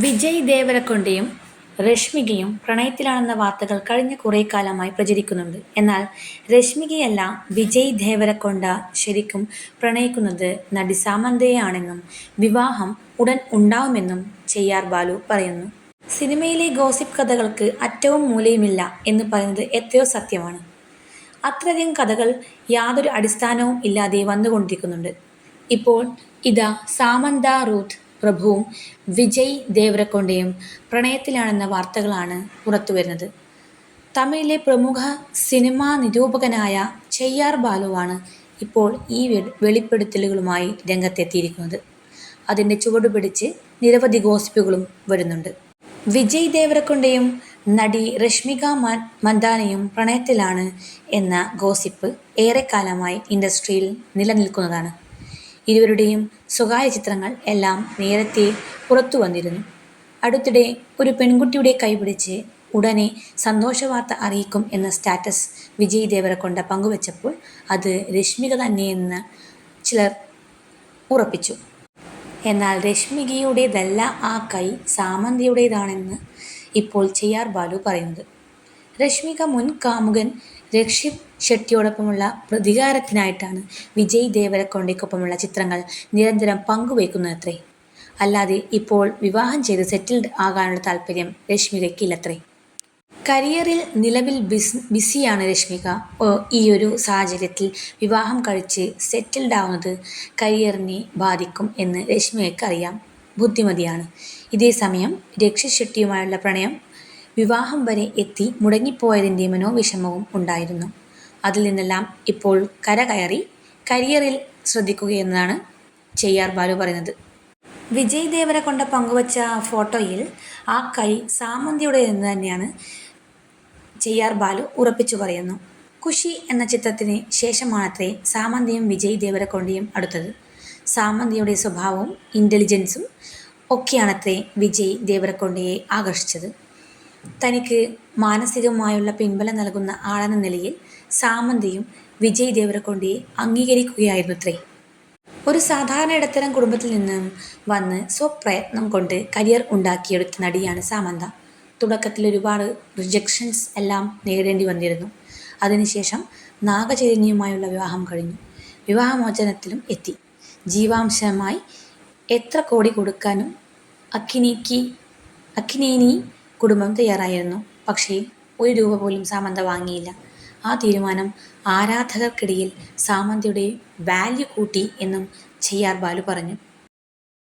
വിജയ് ദേവരക്കൊണ്ടയും രശ്മികയും പ്രണയത്തിലാണെന്ന വാർത്തകൾ കഴിഞ്ഞ കുറേ കാലമായി പ്രചരിക്കുന്നുണ്ട്. എന്നാൽ രശ്മികയല്ല വിജയ് ദേവരക്കൊണ്ട ശരിക്കും പ്രണയിക്കുന്നത് നടി സാമന്തയെയാണെന്നും വിവാഹം ഉടൻ ഉണ്ടാവുമെന്നും ചെയ്യാർ ബാലു പറയുന്നു. സിനിമയിലെ ഗോസിപ്പ് കഥകൾക്ക് അറ്റവും മൂലയുമില്ല എന്ന് പറയുന്നത് എത്രയോ സത്യമാണ്. അത്രയധികം കഥകൾ യാതൊരു അടിസ്ഥാനവും ഇല്ലാതെ വന്നുകൊണ്ടിരിക്കുന്നുണ്ട്. ഇപ്പോൾ ഇതാ സാമന്ത റൂത്ത് പ്രഭുവും വിജയ് ദേവരക്കൊണ്ടയും പ്രണയത്തിലാണെന്ന വാർത്തകളാണ് പുറത്തുവരുന്നത്. തമിഴിലെ പ്രമുഖ സിനിമാ നിരൂപകനായ ചെയ്യാർ ബാലുവാണ് ഇപ്പോൾ ഈ വെളിപ്പെടുത്തലുകളുമായി രംഗത്തെത്തിയിരിക്കുന്നത്. അതിൻ്റെ ചുവടുപിടിച്ച് നിരവധി ഗോസിപ്പുകളും വരുന്നുണ്ട്. വിജയ് ദേവരക്കൊണ്ടയും നടി രശ്മിക മന്ദാനയും പ്രണയത്തിലാണ് എന്ന ഗോസിപ്പ് ഏറെക്കാലമായി ഇൻഡസ്ട്രിയിൽ നിലനിൽക്കുന്നതാണ്. ഇരുവരുടെയും സ്വകാര്യ ചിത്രങ്ങൾ എല്ലാം നേരത്തെ പുറത്തു വന്നിരുന്നു. അടുത്തിടെ ഒരു പെൺകുട്ടിയുടെ കൈപിടിച്ച് ഉടനെ സന്തോഷവാർത്ത അറിയിക്കും എന്ന സ്റ്റാറ്റസ് വിജയ് ദേവരക്കൊണ്ട പങ്കുവച്ചപ്പോൾ അത് രശ്മിക തന്നെയെന്ന് ചിലർ ഉറപ്പിച്ചു. എന്നാൽ രശ്മികയുടേതല്ല ആ കൈ, സാമന്തയുടേതാണെന്ന് ഇപ്പോൾ ചെയ്യാർ ബാലു പറയുന്നത്. രശ്മിക മുൻ കാമുകൻ രക്ഷിത് ഷെട്ടിയോടൊപ്പമുള്ള പ്രതികാരത്തിനായിട്ടാണ് വിജയ് ദേവരക്കൊണ്ടയ്ക്കൊപ്പമുള്ള ചിത്രങ്ങൾ നിരന്തരം പങ്കുവയ്ക്കുന്നതത്രേ. അല്ലാതെ ഇപ്പോൾ വിവാഹം ചെയ്ത് സെറ്റിൽഡ് ആകാനുള്ള താല്പര്യം രശ്മികയ്ക്കില്ലത്രേ. കരിയറിൽ നിലവിൽ ബിസിയാണ് രശ്മിക. ഈയൊരു സാഹചര്യത്തിൽ വിവാഹം കഴിച്ച് സെറ്റിൽഡ് ആവുന്നത് കരിയറിനെ ബാധിക്കും എന്ന് രശ്മികയ്ക്ക് അറിയാം. ബുദ്ധിമതിയാണ്. ഇതേസമയം രക്ഷിത് ഷെട്ടിയുമായുള്ള പ്രണയം വിവാഹം വരെ എത്തി മുടങ്ങിപ്പോയതിൻ്റെ മനോവിഷമവും ഉണ്ടായിരുന്നു. അതിൽ നിന്നെല്ലാം ഇപ്പോൾ കരകയറി കരിയറിൽ ശ്രദ്ധിക്കുകയെന്നാണ് ചെയ്യാർ ബാലു പറയുന്നത്. വിജയ് ദേവരക്കൊണ്ട പങ്കുവച്ച ഫോട്ടോയിൽ ആ കൈ സാമന്തയുടേതെന്ന് തന്നെയാണ് ചെയ്യാർ ബാലു ഉറപ്പിച്ചു പറയുന്നു. ഖുഷി എന്ന ചിത്രത്തിന് ശേഷമാണത്രേ സാമന്തയും വിജയ് ദേവരക്കൊണ്ടയും അടുത്തത്. സാമന്തയുടെ സ്വഭാവവും ഇൻ്റലിജൻസും ഒക്കെയാണത്രേ വിജയ് ദേവരക്കൊണ്ടയെ ആകർഷിച്ചത്. തനിക്ക് മാനസികമായുള്ള പിൻബലം നൽകുന്ന ആളെന്ന നിലയിൽ സാമന്തയും വിജയ് ദേവരക്കൊണ്ടയെ അംഗീകരിക്കുകയായിരുന്നത്രേ. ഒരു സാധാരണ ഇടത്തരം കുടുംബത്തിൽ നിന്നും വന്ന് സ്വപ്രയത്നം കൊണ്ട് കരിയർ ഉണ്ടാക്കിയെടുത്ത നടിയാണ് സാമന്ത. തുടക്കത്തിൽ ഒരുപാട് റിജക്ഷൻസ് എല്ലാം നേരിടേണ്ടി വന്നിരുന്നു. അതിനുശേഷം നാഗചൈതന്യയുമായുള്ള വിവാഹം കഴിഞ്ഞു. വിവാഹമോചനത്തിലും എത്തി. ജീവാംശമായി എത്ര കോടി കൊടുക്കാനും അക്കിനേനി കുടുംബം തയ്യാറായിരുന്നു. പക്ഷേ ഒരു രൂപ പോലും സാമന്ത വാങ്ങിയില്ല. ആ തീരുമാനം ആരാധകർക്കിടയിൽ സാമന്തയുടെ വാല്യൂ കൂട്ടി എന്നും ചെയ്യാർ ബാലു പറഞ്ഞു.